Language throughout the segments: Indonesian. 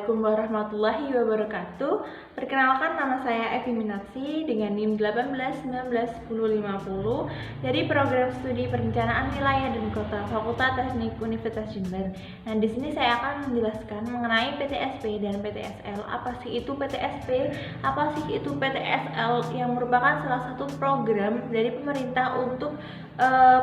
Assalamualaikum warahmatullahi wabarakatuh. Perkenalkan, nama saya Evi Minarsi dengan NIM 18191050 dari program studi Perencanaan Wilayah dan Kota Fakultas Teknik Universitas Jember. Nah, di sini saya akan menjelaskan mengenai PTSP dan PTSL. Apa sih itu PTSP? Apa sih itu PTSL? Yang merupakan salah satu program dari pemerintah untuk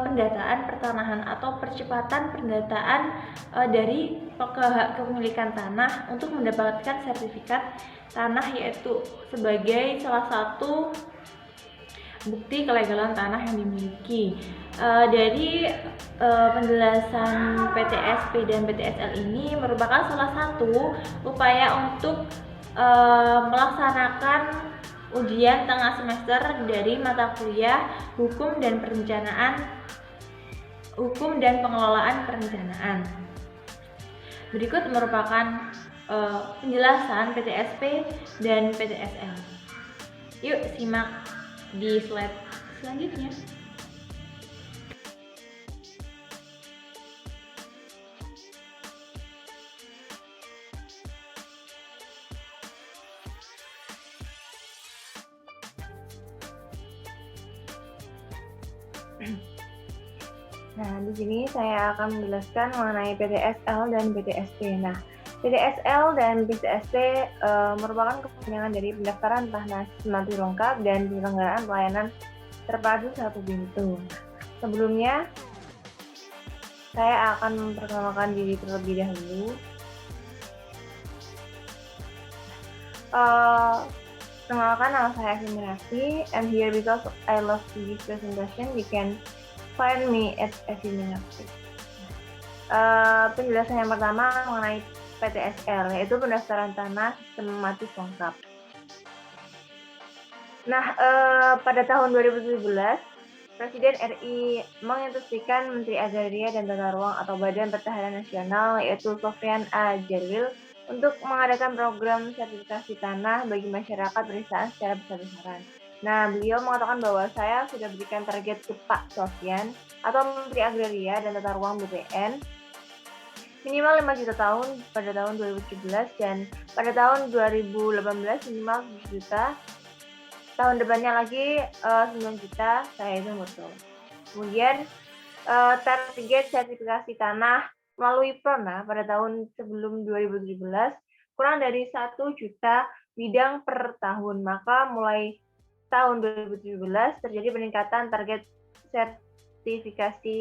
pendataan pertanahan atau percepatan pendataan dari kepemilikan tanah untuk mendapatkan sertifikat tanah, yaitu sebagai salah satu bukti kelegalan tanah yang dimiliki. Dari penjelasan PTSP dan PTSL ini merupakan salah satu upaya untuk melaksanakan ujian tengah semester dari mata kuliah Hukum dan Pengelolaan Perencanaan. Berikut merupakan penjelasan PTSP dan PTSL. Yuk simak di slide selanjutnya. Nah, di sini saya akan menjelaskan mengenai PTSL dan PTSP. Nah, PTSL dan PTSP merupakan kepanjangan dari pendaftaran tanah sistematis lengkap dan penyelenggaraan pelayanan terpadu satu pintu. Sebelumnya, saya akan memperkenalkan diri terlebih dahulu. Perkenalkan, nama saya Evi Minarsi. I'm here because I love to give presentation. You can find me at Evi Minarsi. Penjelasan yang pertama mengenai PTSL, yaitu pendaftaran tanah sistematis lengkap. Nah, pada tahun 2017, Presiden RI menginstruksikan Menteri Agraria dan Tata Ruang atau Badan Pertahanan Nasional, yaitu Sofyan A. Jalil, untuk mengadakan program sertifikasi tanah bagi masyarakat pedesaan secara besar-besaran. Nah, beliau mengatakan bahwa saya sudah berikan target ke Pak Sofyan atau Menteri Agraria dan Tata Ruang BPN minimal 5 juta tahun pada tahun 2017 dan pada tahun 2018 minimal 7 juta. Tahun depannya lagi 9 juta, saya hitung betul. Kemudian target sertifikasi tanah melalui PRONA pada tahun sebelum 2017 kurang dari 1 juta bidang per tahun. Maka mulai tahun 2017 terjadi peningkatan target sertifikasi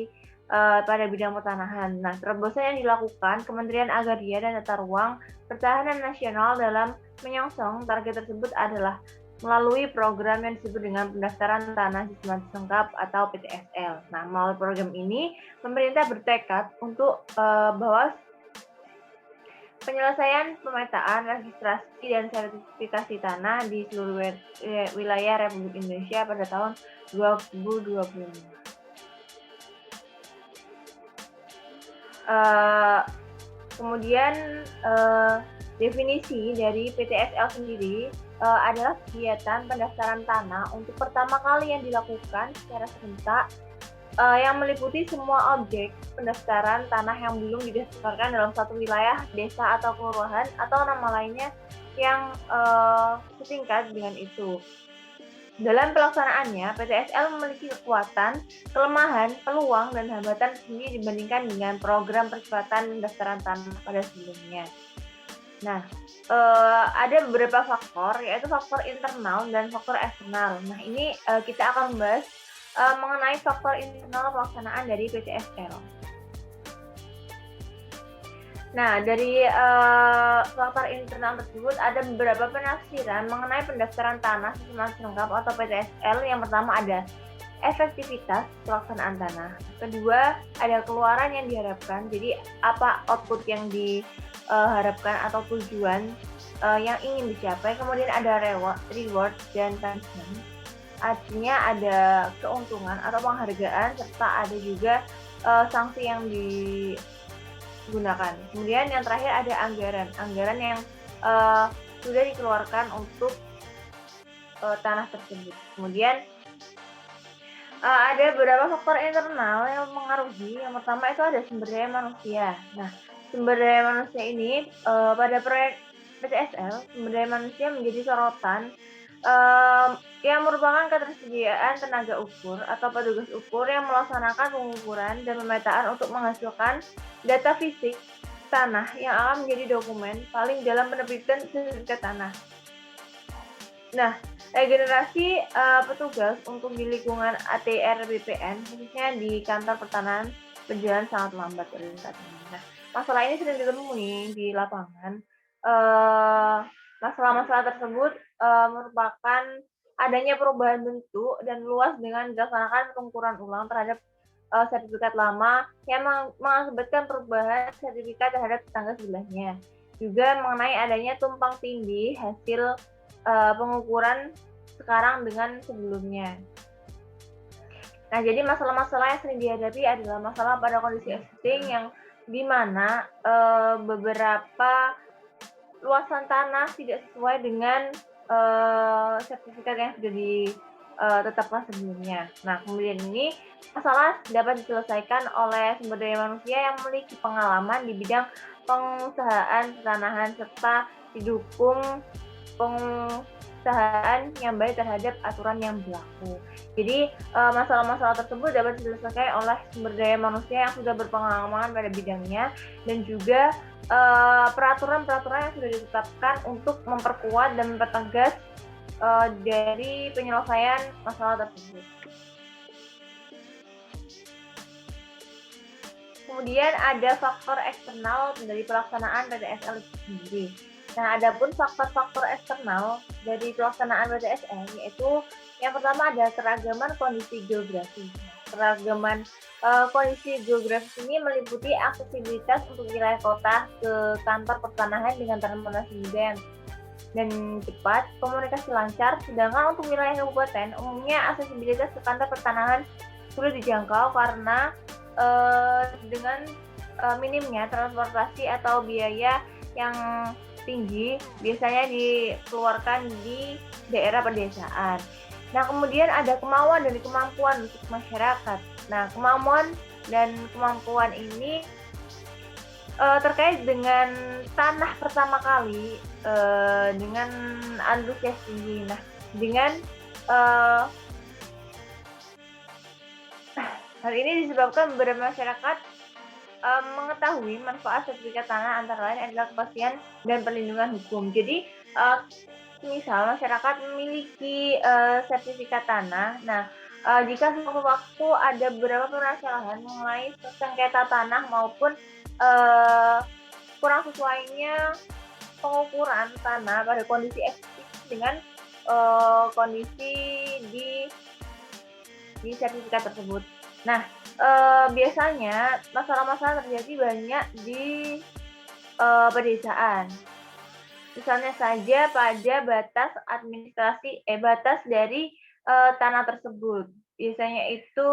pada bidang pertanahan. Nah, terobosan yang dilakukan Kementerian Agraria dan Tata Ruang Pertahanan Nasional dalam menyongsong target tersebut adalah melalui program yang disebut dengan pendaftaran tanah sistematis lengkap atau PTSL. Nah, melalui program ini, pemerintah bertekad untuk bahwa penyelesaian pemetaan, registrasi, dan sertifikasi tanah di seluruh wilayah Republik Indonesia pada tahun 2025. Kemudian definisi dari PTSL sendiri adalah kegiatan pendaftaran tanah untuk pertama kali yang dilakukan secara serentak yang meliputi semua objek pendaftaran tanah yang belum didaftarkan dalam satu wilayah, desa atau kelurahan atau nama lainnya yang setingkat dengan itu. Dalam pelaksanaannya, PTSL memiliki kekuatan, kelemahan, peluang, dan hambatan sendiri dibandingkan dengan program percepatan pendaftaran tanah pada sebelumnya. Nah, ada beberapa faktor, yaitu faktor internal dan faktor eksternal. Nah, ini kita akan membahas mengenai faktor internal pelaksanaan dari PTSL. Nah, dari faktor internal tersebut ada beberapa penafsiran mengenai pendaftaran tanah sistematis lengkap atau PTSL. Yang pertama ada efektivitas pelaksanaan tanah. Kedua, ada keluaran yang diharapkan. Jadi, apa output yang diharapkan atau tujuan yang ingin dicapai. Kemudian ada reward dan punishment. Artinya ada keuntungan atau penghargaan, serta ada juga sanksi yang digunakan. Kemudian yang terakhir ada anggaran yang sudah dikeluarkan untuk tanah tersebut. Kemudian ada beberapa faktor internal yang mempengaruhi. Yang pertama itu ada sumber daya manusia. Nah, sumber daya manusia ini pada proyek PTSL, sumber daya manusia menjadi sorotan yang merupakan ketersediaan tenaga ukur atau petugas ukur yang melaksanakan pengukuran dan pemetaan untuk menghasilkan data fisik tanah yang akan menjadi dokumen paling dalam penerbitan sertifikat tanah. Nah, regenerasi petugas untuk di lingkungan ATR BPN, khususnya di kantor pertanahan, berjalan sangat lambat pada saat ini. Nah, masalah ini sering ditemui di lapangan. Masalah-masalah tersebut merupakan adanya perubahan bentuk dan luas dengan dilaksanakan pengukuran ulang terhadap sertifikat lama yang mengakibatkan perubahan sertifikat terhadap tetangga sebelahnya. Juga mengenai adanya tumpang tindih hasil pengukuran sekarang dengan sebelumnya. Nah, jadi masalah-masalah yang sering dihadapi adalah masalah pada kondisi existing yang di mana beberapa luasan tanah tidak sesuai dengan sertifikat yang sudah ditetapkan sebelumnya. Nah, kemudian ini masalah dapat diselesaikan oleh sumber daya manusia yang memiliki pengalaman di bidang pengusahaan pertanahan serta didukung pengusahaan yang baik terhadap aturan yang berlaku. Jadi masalah-masalah tersebut dapat diselesaikan oleh sumber daya manusia yang sudah berpengalaman pada bidangnya dan juga peraturan-peraturan yang sudah ditetapkan untuk memperkuat dan mempertegas dari penyelesaian masalah tersebut. Kemudian ada faktor eksternal dari pelaksanaan PTSL itu sendiri. Nah, adapun faktor-faktor eksternal dari pelaksanaan PTSL yaitu yang pertama ada keragaman kondisi geografis. Keragaman kondisi geografis ini meliputi aksesibilitas untuk wilayah kota ke kantor pertanahan dengan transportasi mudah dan cepat, komunikasi lancar, sedangkan untuk wilayah kabupaten umumnya aksesibilitas ke kantor pertanahan sulit dijangkau karena dengan minimnya transportasi atau biaya yang tinggi biasanya dikeluarkan di daerah pedesaan. Nah, kemudian ada kemauan dan kemampuan untuk masyarakat. Nah, kemauan dan kemampuan ini terkait dengan tanah pertama kali dengan antusias tinggi. Nah, dengan hal ini disebabkan beberapa masyarakat mengetahui manfaat sertifikat tanah antara lain adalah kepastian dan perlindungan hukum. Jadi, misal masyarakat memiliki sertifikat tanah, nah jika sewaktu-waktu ada beberapa permasalahan mengenai sengketa tanah maupun kurang sesuainya pengukuran tanah pada kondisi eksplisit dengan kondisi di sertifikat tersebut. Nah, biasanya masalah-masalah terjadi banyak di pedesaan. Misalnya saja pada batas administrasi, batas dari tanah tersebut. Biasanya itu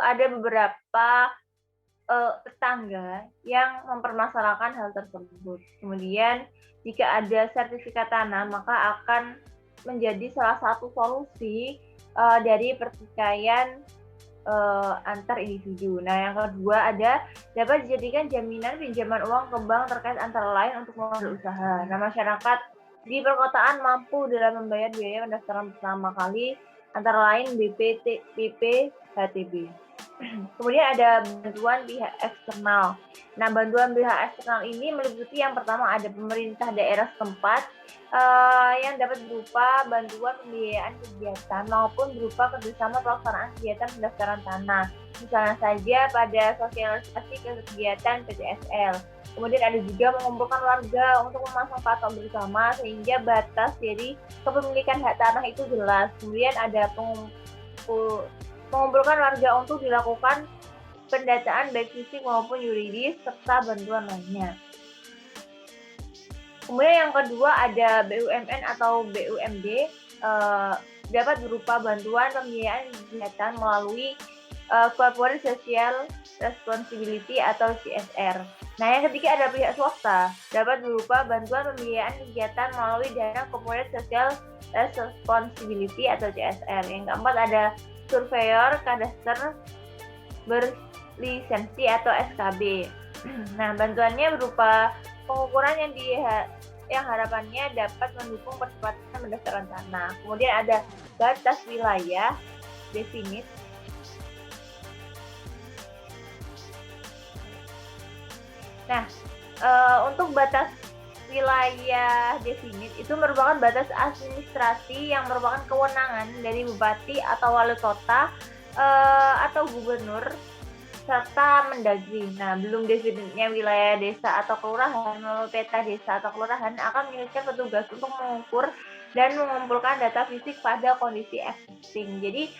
ada beberapa tetangga yang mempermasalahkan hal tersebut. Kemudian, jika ada sertifikat tanah, maka akan menjadi salah satu solusi dari pertikaian antar individu. Nah, yang kedua dapat dijadikan jaminan pinjaman uang ke bank terkait antara lain untuk modal usaha. Nah, masyarakat di perkotaan mampu dalam membayar biaya pendaftaran pertama kali antara lain BP, HTB. Kemudian ada bantuan pihak eksternal. Nah, bantuan pihak eksternal ini meliputi yang pertama ada pemerintah daerah setempat yang dapat berupa bantuan pembiayaan kegiatan maupun berupa kerjasama pelaksanaan kegiatan pendaftaran tanah. Misalnya saja pada sosialisasi kegiatan PTSL. Kemudian ada juga mengumpulkan warga untuk memasang patok bersama sehingga batas dari kepemilikan hak tanah itu jelas. Kemudian ada mengumpulkan warga untuk dilakukan pendataan baik fisik maupun yuridis serta bantuan lainnya. Kemudian yang kedua ada BUMN atau BUMD dapat berupa bantuan pembiayaan kegiatan melalui Corporate Social Responsibility atau CSR. Nah, yang ketiga ada pihak swasta dapat berupa bantuan pembiayaan kegiatan melalui dana Corporate Social Responsibility atau CSR. Yang keempat ada surveyor kadaster berlisensi atau SKB. Nah, bantuannya berupa pengukuran yang yang harapannya dapat mendukung percepatan pendaftaran tanah. Kemudian ada batas wilayah definit. Nah, untuk batas wilayah definit itu merupakan batas administrasi yang merupakan kewenangan dari bupati atau wali kota atau gubernur serta Mendagri. Nah, belum definitnya wilayah desa atau kelurahan, melalui peta desa atau kelurahan akan menyulitkan petugas untuk mengukur dan mengumpulkan data fisik pada kondisi existing. Jadi,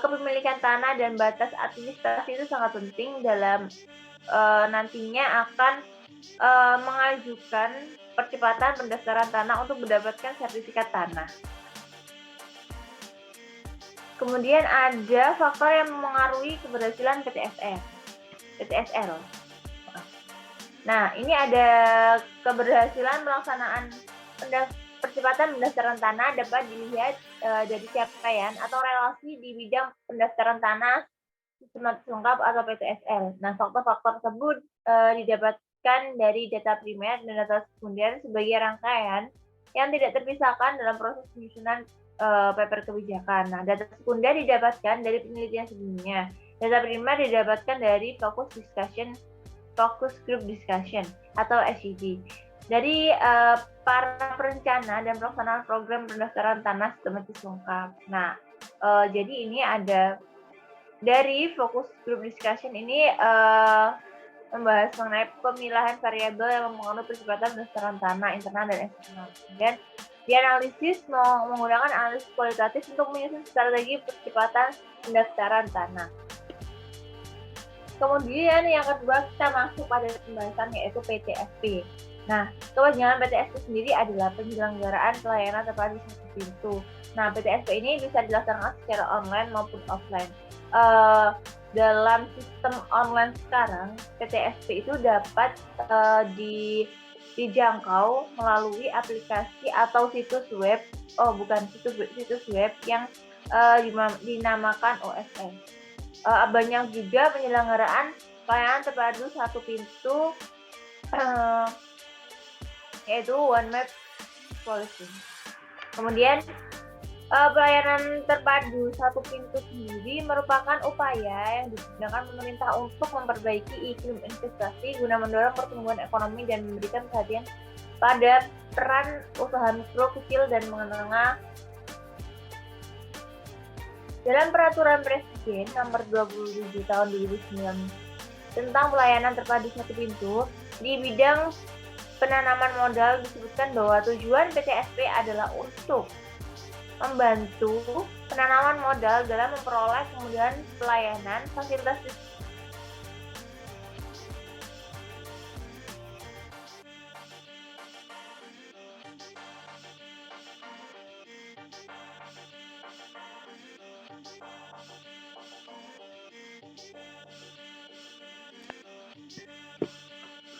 kepemilikan tanah dan batas administrasi itu sangat penting dalam nantinya akan mengajukan percepatan pendaftaran tanah untuk mendapatkan sertifikat tanah. Kemudian ada faktor yang mempengaruhi keberhasilan PTSL. Nah, ini ada keberhasilan pelaksanaan percepatan pendaftaran tanah dapat dilihat dari capaian atau relasi di bidang pendaftaran tanah sistematis lengkap atau PTSL. Nah, faktor-faktor tersebut didapatkan dari data primer dan data sekunder sebagai rangkaian yang tidak terpisahkan dalam proses penyusunan paper kebijakan. Nah, data sekunder didapatkan dari penelitian sebelumnya. Data primer didapatkan dari focus group discussion atau FGD. Dari para perencana dan pelaksanaan program pendaftaran tanah sistematis lengkap. Nah, jadi ini ada dari focus group discussion ini membahas mengenai pemilahan variabel yang mempengaruhi percepatan pendaftaran tanah internal dan eksternal. Kemudian dianalisis menggunakan analisis kualitatif untuk menyusun strategi percepatan pendaftaran tanah. Kemudian yang kedua kita masuk pada pembahasan yaitu PTSP. Nah, kewajiban PTSP sendiri adalah penyelenggaraan pelayanan terpadu satu pintu. Nah, PTSP ini bisa dilaksanakan secara online maupun offline. Dalam sistem online sekarang, PTSP itu dapat dijangkau melalui aplikasi atau situs web, situs web yang dinamakan OSS. Banyak juga penyelenggaraan pelayanan terpadu satu pintu, yaitu One Map Policy. Kemudian pelayanan terpadu satu pintu sendiri merupakan upaya yang digunakan pemerintah untuk memperbaiki iklim investasi guna mendorong pertumbuhan ekonomi dan memberikan perhatian pada peran usaha mikro, kecil, dan menengah. Dalam Peraturan Presiden Nomor 27 Tahun 2009 tentang pelayanan terpadu satu pintu, di bidang penanaman modal disebutkan bahwa tujuan PTSP adalah untuk membantu penanaman modal dalam memperoleh kemudahan pelayanan, fasilitas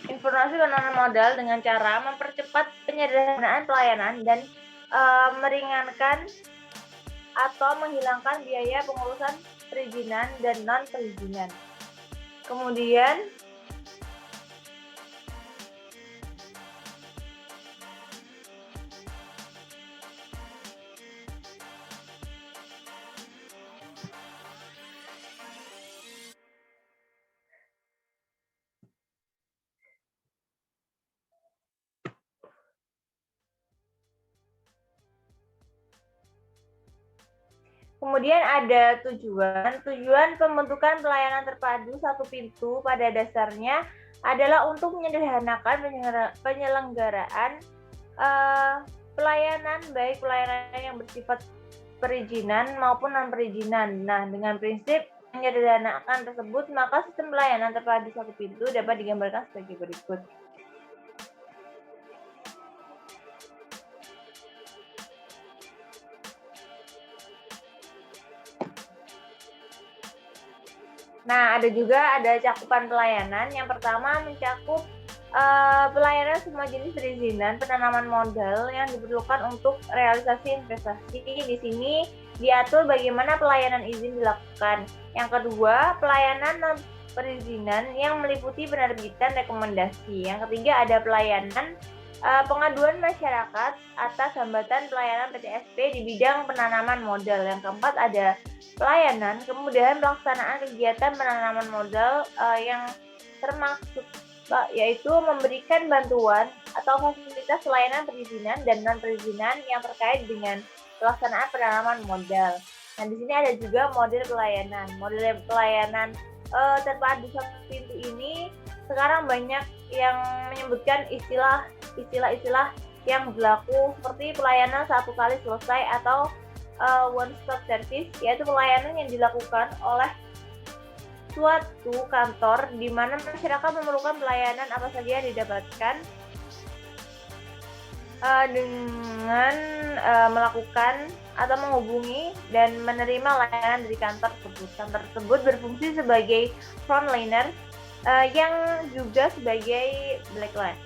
informasi penanaman modal dengan cara mempercepat penyederhanaan pelayanan dan meringankan atau menghilangkan biaya pengurusan perizinan dan non-perizinan. Kemudian ada tujuan pembentukan pelayanan terpadu satu pintu pada dasarnya adalah untuk menyederhanakan penyelenggaraan pelayanan, baik pelayanan yang bersifat perizinan maupun non-perizinan. Nah, dengan prinsip menyederhanakan tersebut, maka sistem pelayanan terpadu satu pintu dapat digambarkan sebagai berikut. Nah, ada cakupan pelayanan. Yang pertama mencakup pelayanan semua jenis perizinan penanaman modal yang diperlukan untuk realisasi investasi. Di sini diatur bagaimana pelayanan izin dilakukan. Yang kedua, pelayanan non perizinan yang meliputi penerbitan rekomendasi. Yang ketiga, ada pelayanan pengaduan masyarakat atas hambatan pelayanan PTSP di bidang penanaman modal. Yang keempat ada pelayanan kemudahan pelaksanaan kegiatan penanaman modal yang termaksud yaitu memberikan bantuan atau fasilitas layanan perizinan dan non perizinan yang terkait dengan pelaksanaan penanaman modal. Nah, di sini ada juga model pelayanan. Model pelayanan terpadu satu pintu ini sekarang banyak yang menyebutkan istilah-istilah yang berlaku seperti pelayanan satu kali selesai atau one stop service, yaitu pelayanan yang dilakukan oleh suatu kantor di mana masyarakat memerlukan pelayanan apa saja yang didapatkan dengan melakukan atau menghubungi dan menerima layanan dari kantor tersebut. Kantor tersebut berfungsi sebagai frontliner yang juga sebagai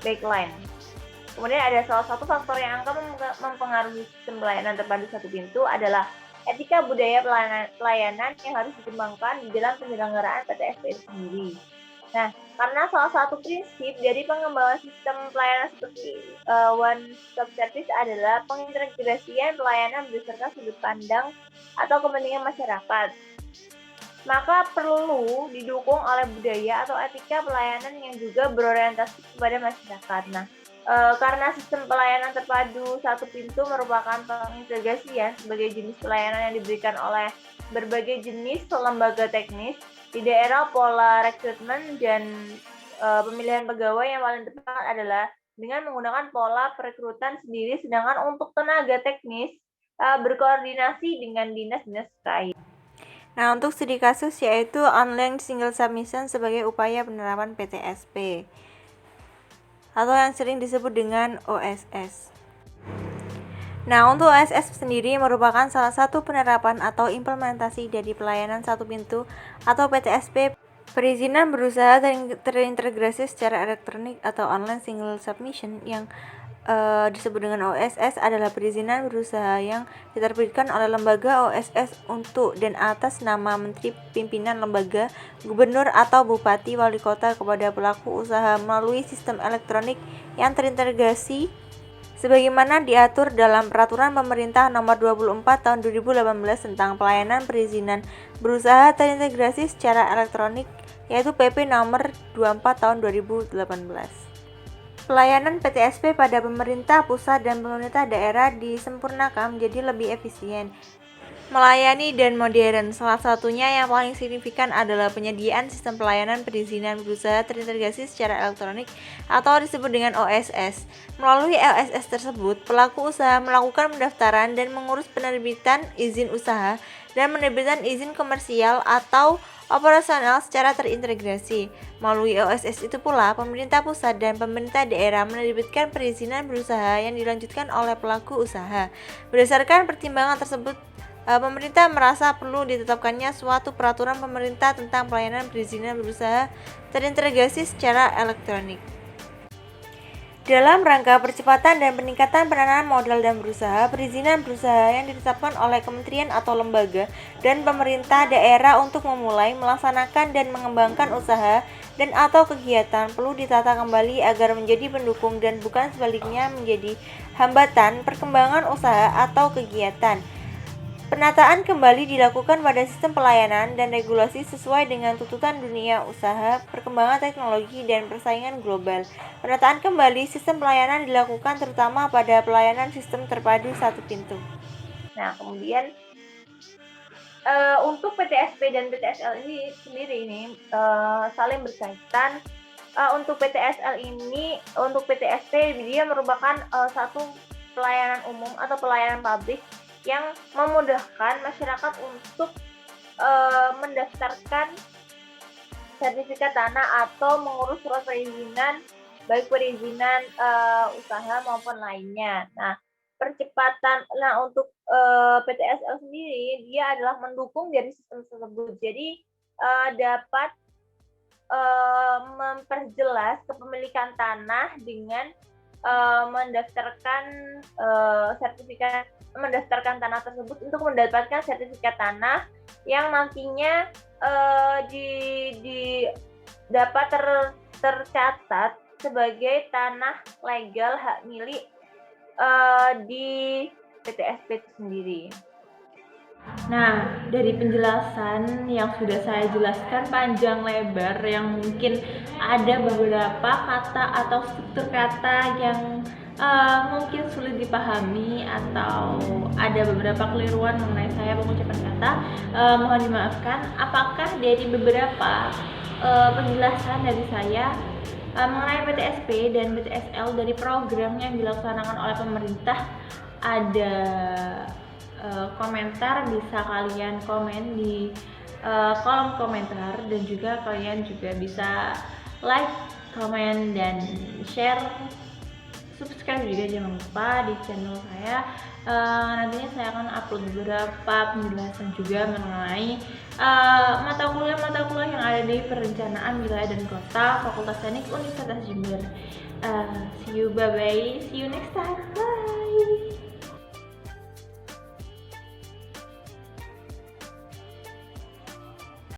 backline. Kemudian ada salah satu faktor yang akan mempengaruhi sistem pelayanan terpadu satu pintu adalah etika budaya pelayanan yang harus dikembangkan di dalam penyelenggaraan PTSP itu sendiri. Nah, karena salah satu prinsip dari pengembangan sistem pelayanan seperti one stop service adalah pengintegrasian pelayanan berdasarkan sudut pandang atau kepentingan masyarakat, maka perlu didukung oleh budaya atau etika pelayanan yang juga berorientasi kepada masyarakat. Nah, karena sistem pelayanan terpadu satu pintu merupakan pengintegrasian sebagai jenis pelayanan yang diberikan oleh berbagai jenis lembaga teknis di daerah, pola rekrutmen dan pemilihan pegawai yang paling tepat adalah dengan menggunakan pola perekrutan sendiri, sedangkan untuk tenaga teknis berkoordinasi dengan dinas-dinas terkait. Nah, untuk studi kasus yaitu online single submission sebagai upaya penerapan PTSP atau yang sering disebut dengan OSS. Nah, untuk OSS sendiri merupakan salah satu penerapan atau implementasi dari pelayanan satu pintu atau PTSP, perizinan berusaha terintegrasi secara elektronik atau online single submission yang disebut dengan OSS adalah perizinan berusaha yang diterbitkan oleh lembaga OSS untuk dan atas nama menteri pimpinan lembaga, gubernur atau bupati wali kota kepada pelaku usaha melalui sistem elektronik yang terintegrasi sebagaimana diatur dalam Peraturan Pemerintah Nomor 24 Tahun 2018 tentang Pelayanan Perizinan Berusaha Terintegrasi secara Elektronik, yaitu PP Nomor 24 Tahun 2018. Pelayanan PTSP pada pemerintah pusat dan pemerintah daerah disempurnakan menjadi lebih efisien, melayani dan modern. Salah satunya yang paling signifikan adalah penyediaan sistem pelayanan perizinan berusaha terintegrasi secara elektronik atau disebut dengan OSS. Melalui OSS tersebut, pelaku usaha melakukan pendaftaran dan mengurus penerbitan izin usaha dan penerbitan izin komersial atau operasional secara terintegrasi. Melalui OSS itu pula, pemerintah pusat dan pemerintah daerah menerbitkan perizinan berusaha yang dilanjutkan oleh pelaku usaha. Berdasarkan pertimbangan tersebut, pemerintah merasa perlu ditetapkannya suatu peraturan pemerintah tentang pelayanan perizinan berusaha terintegrasi secara elektronik. Dalam rangka percepatan dan peningkatan penanaman modal dan berusaha, perizinan berusaha yang ditetapkan oleh kementerian atau lembaga dan pemerintah daerah untuk memulai, melaksanakan dan mengembangkan usaha dan atau kegiatan perlu ditata kembali agar menjadi pendukung dan bukan sebaliknya menjadi hambatan perkembangan usaha atau kegiatan. Penataan kembali dilakukan pada sistem pelayanan dan regulasi sesuai dengan tuntutan dunia usaha, perkembangan teknologi, dan persaingan global. Penataan kembali sistem pelayanan dilakukan terutama pada pelayanan sistem terpadu satu pintu. Nah, kemudian untuk PTSP dan PTSL ini sendiri saling berkaitan. Untuk PTSL ini, untuk PTSP dia merupakan satu pelayanan umum atau pelayanan publik yang memudahkan masyarakat untuk mendaftarkan sertifikat tanah atau mengurus surat perizinan, baik perizinan usaha maupun lainnya. Nah, untuk PTSL sendiri dia adalah mendukung dari sistem tersebut. Jadi dapat memperjelas kepemilikan tanah dengan mendaftarkan tanah tersebut untuk mendapatkan sertifikat tanah yang nantinya dapat tercatat sebagai tanah legal hak milik di PTSP itu sendiri. Nah, dari penjelasan yang sudah saya jelaskan panjang lebar, yang mungkin ada beberapa kata atau struktur kata yang mungkin sulit dipahami atau ada beberapa keliruan mengenai saya mengucapkan kata, mohon dimaafkan. Apakah dari beberapa penjelasan dari saya mengenai PTSP dan PTSL dari program yang dilaksanakan oleh pemerintah ada komentar, bisa kalian komen di kolom komentar, dan juga kalian juga bisa like, komen, dan share, subscribe juga jangan lupa di channel saya. Nantinya saya akan upload beberapa penjelasan juga mengenai mata kuliah yang ada di perencanaan wilayah dan kota Fakultas Teknik Universitas Jember. See you, bye bye, see you next time, bye.